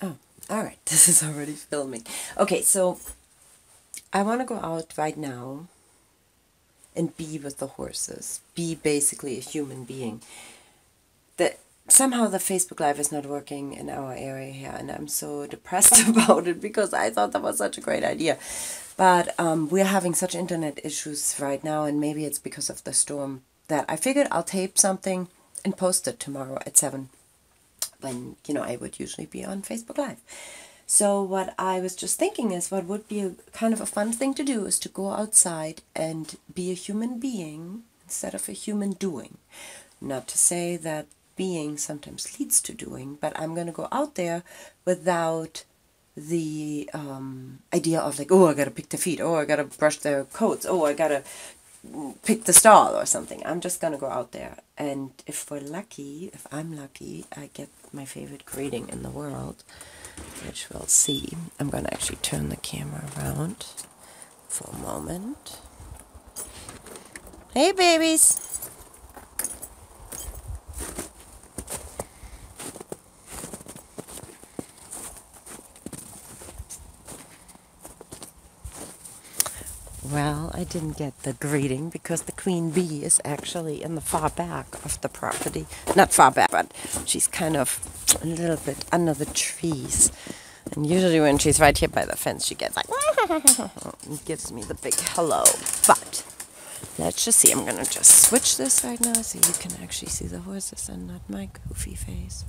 Oh, all right. This is already filming. Okay, so I want to go out right now and be with the horses. Be basically a human being. That somehow the Facebook Live is not working in our area here, and I'm so depressed about it because I thought that was such a great idea. But we're having such internet issues right now, and maybe it's because of the storm, that I figured I'll tape something and post it tomorrow at 7 when, I would usually be on Facebook Live. So what I was just thinking is what would be a kind of a fun thing to do is to go outside and be a human being instead of a human doing. Not to say that being sometimes leads to doing, but I'm going to go out there without the idea of like, oh, I got to pick the feet, oh, I got to brush their coats, oh, I got to pick the stall or something. I'm just going to go out there. And if I'm lucky, I get my favorite greeting in the world, which we'll see. I'm going to actually turn the camera around for a moment. Hey, babies. Well, I didn't get the greeting because the queen bee is actually in the far back of the property. Not far back, but she's kind of a little bit under the trees. And usually when she's right here by the fence, she gets like, and gives me the big hello. But let's just see. I'm going to just switch this right now so you can actually see the horses and not my goofy face.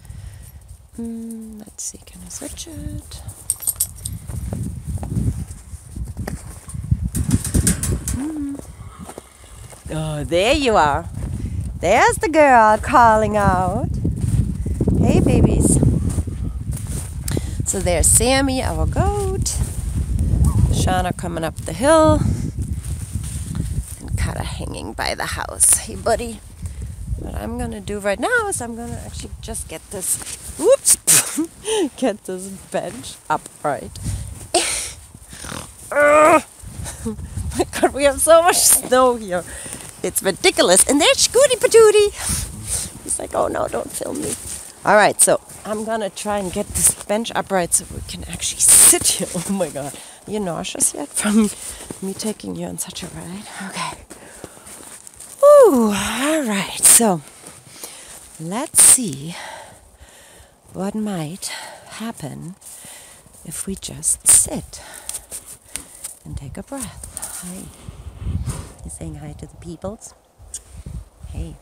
Let's see. Can I switch it? Oh, there you are. There's the girl calling out. Hey, babies. So there's Sammy, our goat. Shauna coming up the hill. And Kata hanging by the house. Hey, buddy. What I'm going to do right now is I'm going to actually just get this, get this bench upright. My God, we have so much snow here. It's ridiculous. And there's Scooty Patootie. He's like, oh no, don't film me. All right, so I'm going to try and get this bench upright so we can actually sit here. Oh my God. Are you nauseous yet from me taking you on such a ride? Okay. Ooh, all right. So let's see what might happen if we just sit and take a breath. Hi. You saying hi to the peoples? Hey.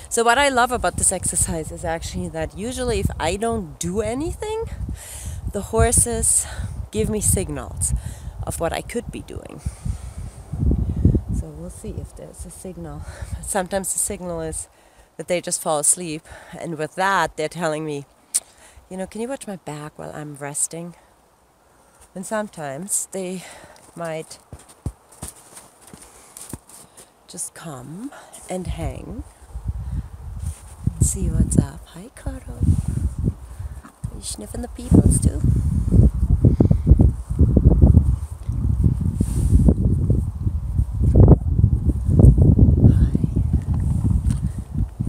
So what I love about this exercise is actually that usually if I don't do anything, the horses give me signals of what I could be doing. So we'll see if there's a signal. Sometimes the signal is that they just fall asleep, and with that they're telling me, can you watch my back while I'm resting? And sometimes they might just come and hang and see what's up. Hi, Cardo. Are you sniffing the peoples too? Hi.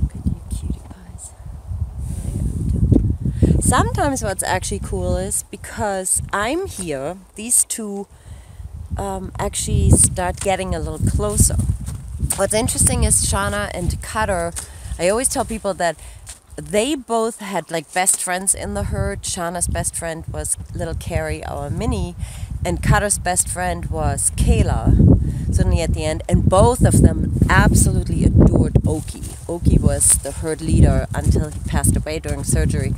Look at you cutie pies. Sometimes what's actually cool is because I'm here, these two actually start getting a little closer. What's interesting is Shauna and Cutter, I always tell people that they both had like best friends in the herd. Shauna's best friend was little Carrie, our mini, and Cutter's best friend was Kayla, suddenly at the end, and both of them absolutely adored Oki. Oki was the herd leader until he passed away during surgery.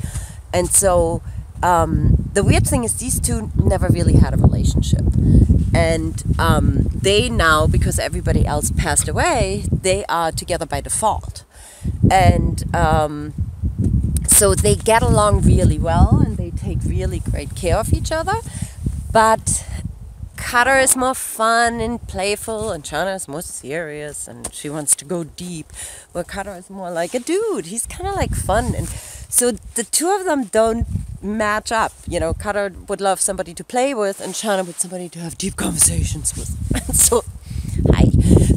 And so the weird thing is these two never really had a relationship. And they now, because everybody else passed away, they are together by default. And so they get along really well and they take really great care of each other. But Cutter is more fun and playful, and Shauna is more serious and she wants to go deep. Where Cutter is more like a dude. He's kind of like fun. And so the two of them don't match up. Cutter would love somebody to play with, and Shauna would somebody to have deep conversations with. So, hi.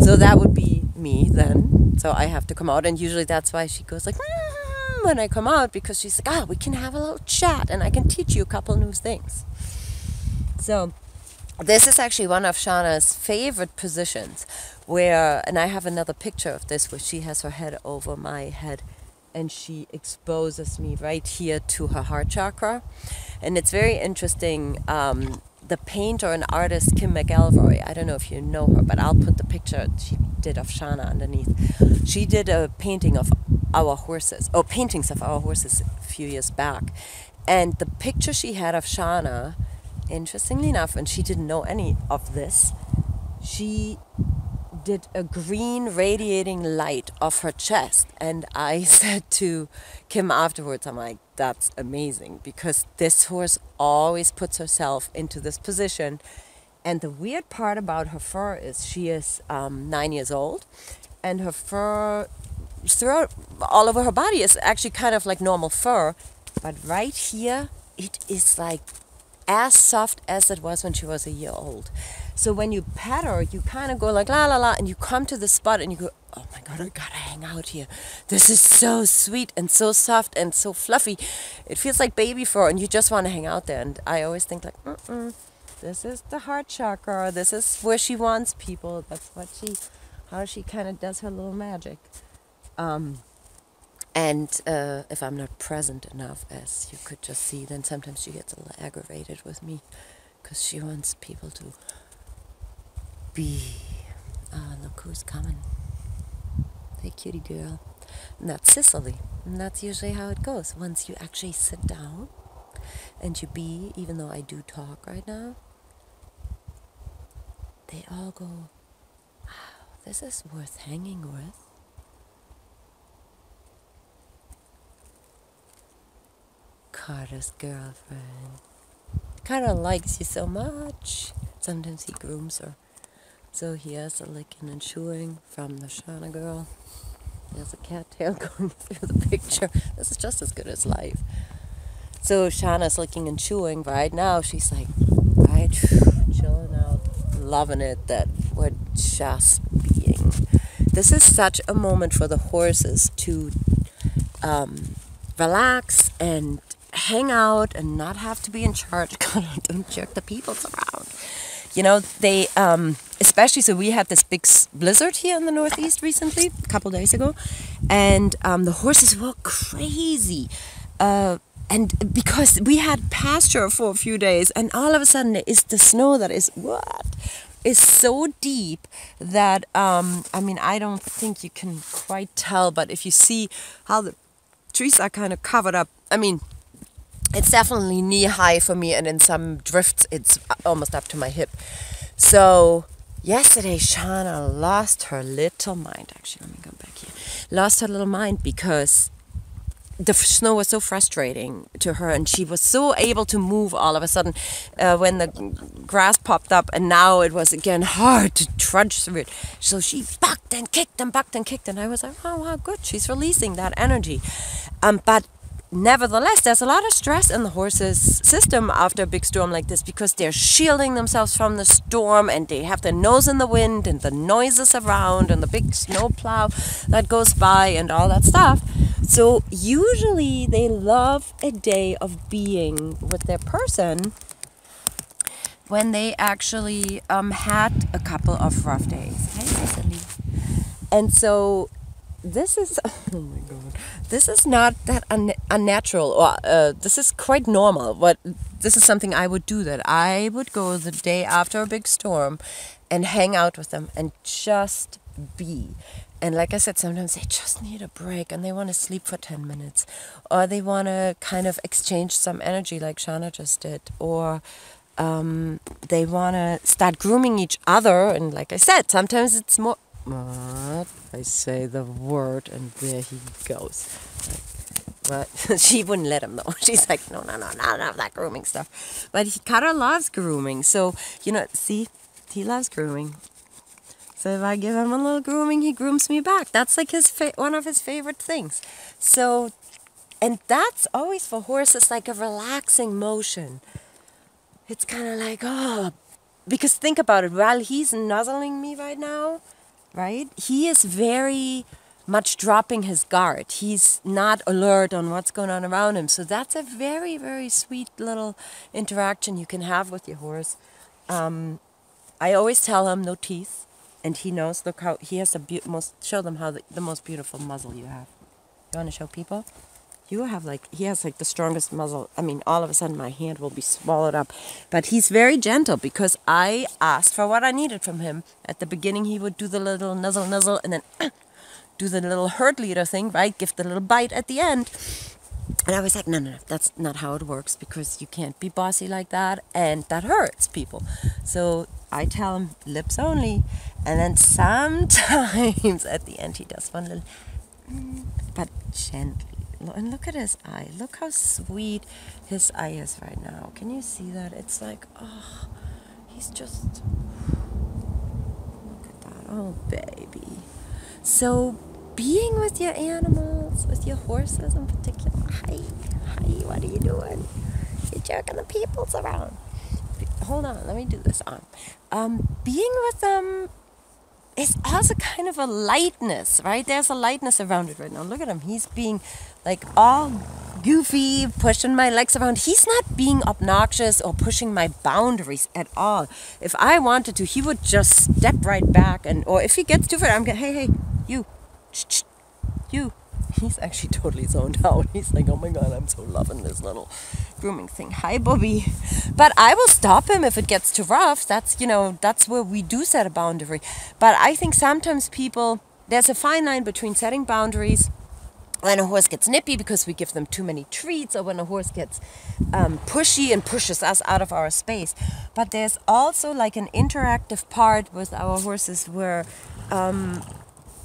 So that would be me then. So I have to come out, and usually that's why she goes like, when I come out because she's like, we can have a little chat and I can teach you a couple new things. So this is actually one of Shauna's favorite positions and I have another picture of this where she has her head over my head and she exposes me right here to her heart chakra. And it's very interesting. The painter and artist Kim McElroy, I don't know if you know her, but I'll put the picture she did of Shauna underneath. She did a painting of our horses, paintings of our horses a few years back. And the picture she had of Shauna, interestingly enough, and she didn't know any of this, she did a green radiating light off her chest. And I said to Kim afterwards, I'm like, that's amazing, because this horse always puts herself into this position. And the weird part about her fur is she is 9 years old, and her fur throughout all over her body is actually kind of like normal fur, but right here it is like as soft as it was when she was a year old. So when you pet her, you kind of go like la la la, and you come to the spot and you go, oh my God, I gotta hang out here. This is so sweet and so soft and so fluffy. It feels like baby fur, and you just want to hang out there. And I always think like, this is the heart chakra. This is where she wants people. That's how she kind of does her little magic. And if I'm not present enough, as you could just see, then sometimes she gets a little aggravated with me because she wants people to be. Look who's coming. Hey, cutie girl. And that's Cicely. And that's usually how it goes. Once you actually sit down and you be, even though I do talk right now, they all go, wow, this is worth hanging with. Carter's girlfriend. Carter likes you so much. Sometimes he grooms her. So he has a licking and chewing from the Shauna girl. There's a cattail going through the picture. This is just as good as life. So Shauna's licking and chewing right now. She's like, right, chilling out, loving it, that we're just being. This is such a moment for the horses to relax and hang out and not have to be in charge. God, don't jerk the people around. You know, they, especially, so we had this big blizzard here in the Northeast recently, a couple days ago, and the horses were crazy. And because we had pasture for a few days, and all of a sudden there is the snow that is so deep that, I mean, I don't think you can quite tell, but if you see how the trees are kind of covered up, I mean, it's definitely knee high for me, and in some drifts it's almost up to my hip. So yesterday Shauna lost her little mind. Actually, let me go back here. Lost her little mind because the snow was so frustrating to her, and she was so able to move all of a sudden when the grass popped up, and now it was again hard to trudge through it. So she bucked and kicked and bucked and kicked, and I was like, oh wow, good, she's releasing that energy. But nevertheless, there's a lot of stress in the horse's system after a big storm like this, because they're shielding themselves from the storm, and they have their nose in the wind and the noises around and the big snow plow that goes by and all that stuff. So usually they love a day of being with their person when they actually had a couple of rough days. Hey, Cicely. And so this is, oh my God, this is not that unnatural, or this is quite normal. But this is something I would do, that I would go the day after a big storm and hang out with them and just be. And like I said, sometimes they just need a break and they want to sleep for 10 minutes, or they want to kind of exchange some energy like Shauna just did, or they want to start grooming each other. And like I said, sometimes it's more, I say the word and there he goes. But she wouldn't let him though. She's like, no, that grooming stuff. But Carter loves grooming. So, you know, see, he loves grooming. So if I give him a little grooming, he grooms me back. That's like one of his favorite things. So, and that's always for horses like a relaxing motion. It's kind of like, oh, because think about it, while he's nuzzling me right now, right? He is very much dropping his guard. He's not alert on what's going on around him. So that's a very, very sweet little interaction you can have with your horse. I always tell him no teeth, and he knows. Look how he has show them how the most beautiful muzzle you have. You want to show people? You have he has like the strongest muzzle. I mean, all of a sudden my hand will be swallowed up. But he's very gentle because I asked for what I needed from him. At the beginning, he would do the little nuzzle, and then do the little herd leader thing, right? Give the little bite at the end. And I was like, no, that's not how it works, because you can't be bossy like that, and that hurts people. So I tell him lips only, and then sometimes at the end he does one little, but gently. And look at his eye. Look how sweet his eye is right now. Can you see that? It's like, oh, he's just, look at that. Oh, baby. So being with your animals, with your horses in particular. Hi, what are you doing? You're jerking the peoples around. Hold on, let me do this on. Being with them is also kind of a lightness, right? There's a lightness around it right now. Look at him. He's being like all goofy, pushing my legs around. He's not being obnoxious or pushing my boundaries at all. If I wanted to, he would just step right back, or if he gets too far, I'm going, hey, you, you. He's actually totally zoned out. He's like, oh my God, I'm so loving this little grooming thing. Hi, Bobby. But I will stop him if it gets too rough. That's, that's where we do set a boundary. But I think sometimes there's a fine line between setting boundaries when a horse gets nippy because we give them too many treats, or when a horse gets pushy and pushes us out of our space. But there's also like an interactive part with our horses where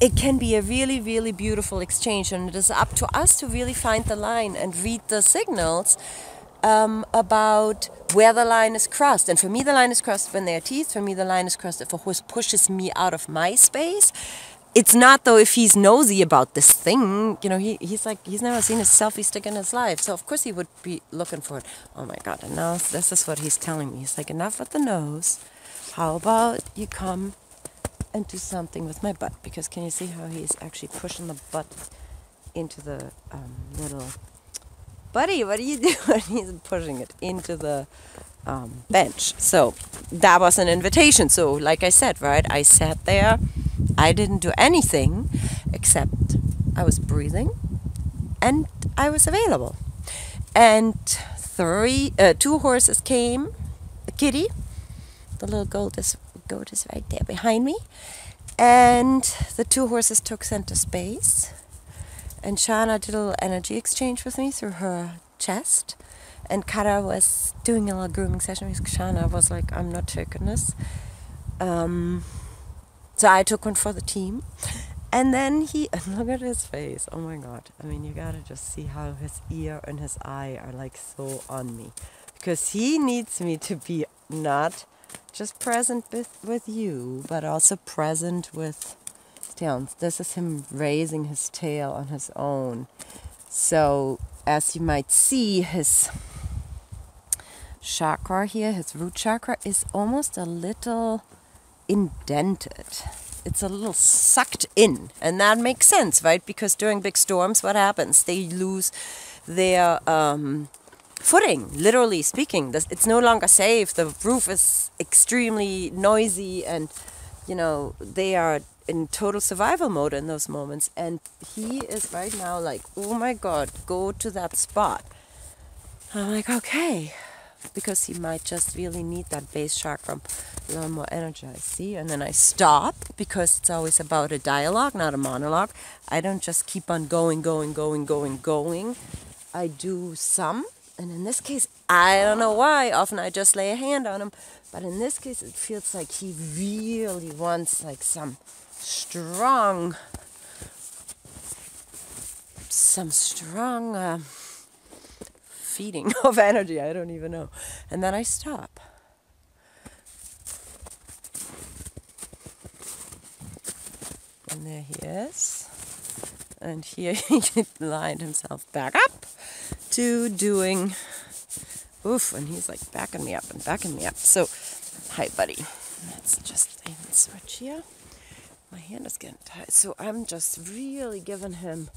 it can be a really, really beautiful exchange, and it is up to us to really find the line and read the signals about where the line is crossed. And for me, the line is crossed when there are teeth. For me, the line is crossed if a horse pushes me out of my space. It's not, though, if he's nosy about this thing. He's never seen a selfie stick in his life. So, of course, he would be looking for it. Oh, my God. And now this is what he's telling me. He's like, enough with the nose. How about you come and do something with my butt? Because can you see how he's actually pushing the butt into the little... Buddy, what are you doing? He's pushing it into the bench. So that was an invitation. So like I said, right, I sat there. I didn't do anything except I was breathing and I was available. And two horses came. The kitty, the little goat is right there behind me. And the two horses took center space. And Shana did a little energy exchange with me through her chest. And Kara was doing a little grooming session because Shana was like, I'm not taking this. So I took one for the team. And then look at his face. Oh my God. I mean, you gotta just see how his ear and his eye are like so on me. Because he needs me to be not just present with you, but also present with Downs. This is him raising his tail on his own. So as you might see, his chakra here, his root chakra, is almost a little indented. It's a little sucked in, and that makes sense, right? Because during big storms, what happens? They lose their footing, literally speaking. It's no longer safe. The roof is extremely noisy, and they are in total survival mode in those moments. And he is right now like, oh my God, go to that spot. I'm like, okay, because he might just really need that base chakra a little more energized. See? And then I stop, because it's always about a dialogue, not a monologue. I don't just keep on going. I do some. And in this case, I don't know why. Often I just lay a hand on him. But in this case, it feels like he really wants like some strong feeding of energy. I don't even know. And then I stop. And there he is. And here he lined himself back up to doing, and he's like backing me up. So, hi buddy. Let's just even switch here. My hand is getting tight. So I'm just really giving him,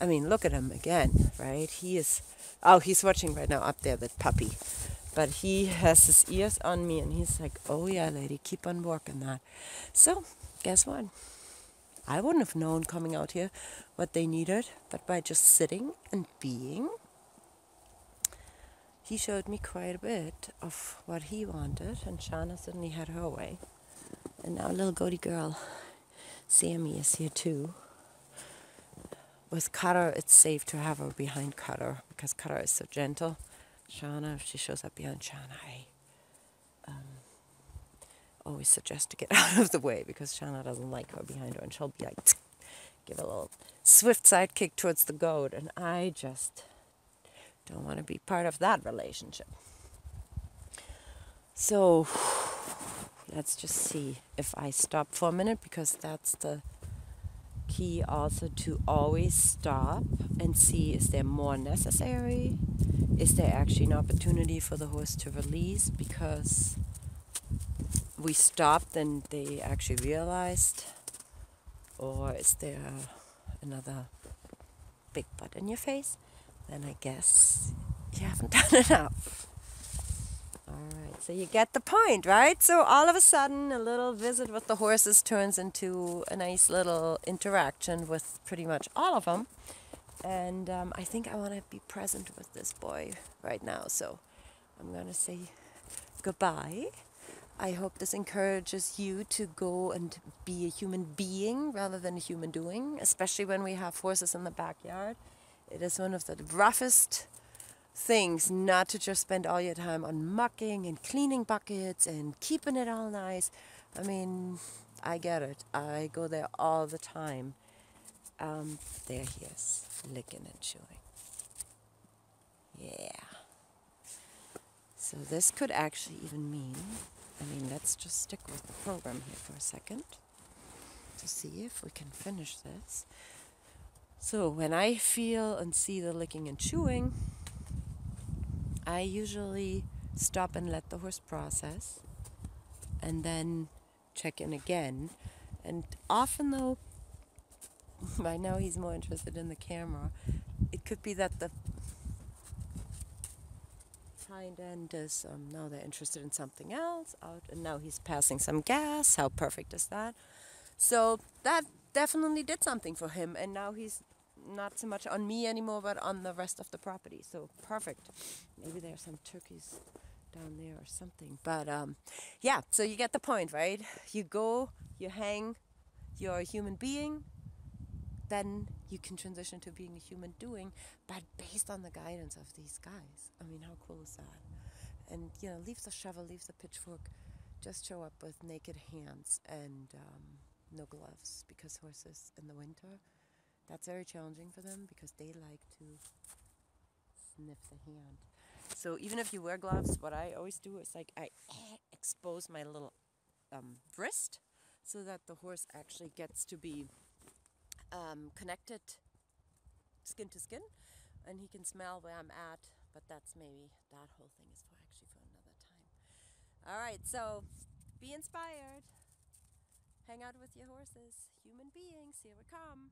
I mean, look at him again, right? He's watching right now up there, that puppy. But he has his ears on me and he's like, oh yeah, lady, keep on working that. So guess what? I wouldn't have known coming out here what they needed, but by just sitting and being, he showed me quite a bit of what he wanted, and Shauna suddenly had her way. And now little goaty girl, Sammy, is here too. With Cutter, it's safe to have her behind Cutter because Cutter is so gentle. Shauna, if she shows up behind Shauna, I always suggest to get out of the way because Shauna doesn't like her behind her, and she'll be like, give a little swift side kick towards the goat, and I just don't want to be part of that relationship. So let's just see if I stop for a minute, because that's the key also, to always stop and see, is there more necessary? Is there actually an opportunity for the horse to release because we stopped and they actually realized? Or is there another big butt in your face? Then I guess you haven't done enough. Alright, so you get the point, right? So all of a sudden, a little visit with the horses turns into a nice little interaction with pretty much all of them. And I think I want to be present with this boy right now. So I'm going to say goodbye. I hope this encourages you to go and be a human being rather than a human doing, especially when we have horses in the backyard. It is one of the roughest things not to just spend all your time on mucking and cleaning buckets and keeping it all nice. I mean, I get it. I go there all the time. There he is, licking and chewing. Yeah. So this could actually even mean, let's just stick with the program here for a second to see if we can finish this. So when I feel and see the licking and chewing, I usually stop and let the horse process and then check in again. And often though, by now he's more interested in the camera, it could be that the hind end is, now they're interested in something else, out, and now he's passing some gas. How perfect is that? So that definitely did something for him, and now he's not so much on me anymore, but on the rest of the property. So perfect. Maybe there's some turkeys down there or something. But yeah, so you get the point, right? You go, you hang, you're a human being, then you can transition to being a human doing, but based on the guidance of these guys. I mean, how cool is that? And, leave the shovel, leave the pitchfork, just show up with naked hands and no gloves, because horses in the winter, that's very challenging for them because they like to sniff the hand. So even if you wear gloves, what I always do is I expose my little wrist so that the horse actually gets to be connected skin to skin, and he can smell where I'm at. But that's maybe, that whole thing is for another time. All right, so be inspired. Hang out with your horses. Human beings, here we come.